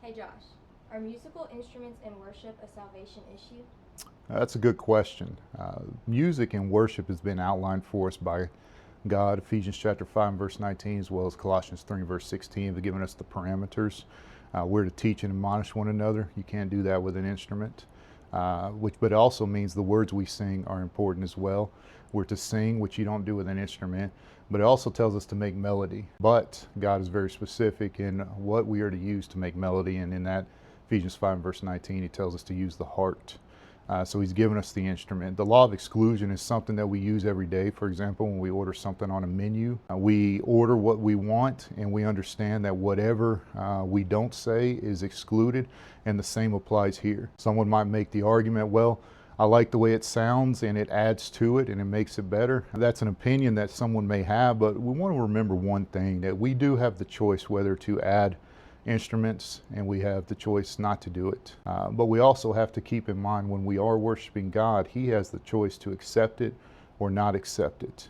Hey Josh, are musical instruments in worship a salvation issue? That's a good question. Music and worship has been outlined for us by God. Ephesians chapter 5 verse 19, as well as Colossians 3 verse 16, have given us the parameters. We're to teach and admonish one another. You can't do that with an instrument. But it also means the words we sing are important as well. We're to sing, which you don't do with an instrument, but it also tells us to make melody. But God is very specific in what we are to use to make melody, and in that Ephesians 5 verse 19, He tells us to use the heart. So he's given us the instrument. The law of exclusion is something that we use every day. For example, when we order something on a menu, we order what we want, and we understand that whatever we don't say is excluded, and the same applies here. Someone might make the argument, well, I like the way it sounds and it adds to it and it makes it better. That's an opinion that someone may have, but we want to remember one thing, that we do have the choice whether to add instruments, and we have the choice not to do it. But we also have to keep in mind, when we are worshiping God, He has the choice to accept it or not accept it.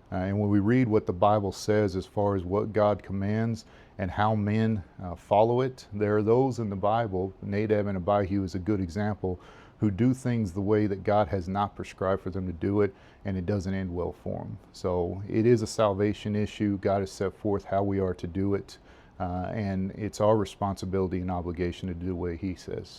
And when we read what the Bible says as far as what God commands and how men follow it, there are those in the Bible, Nadab and Abihu is a good example, who do things the way that God has not prescribed for them to do it, and it doesn't end well for them. So it is a salvation issue. God has set forth how we are to do it, and it's our responsibility and obligation to do the way He says.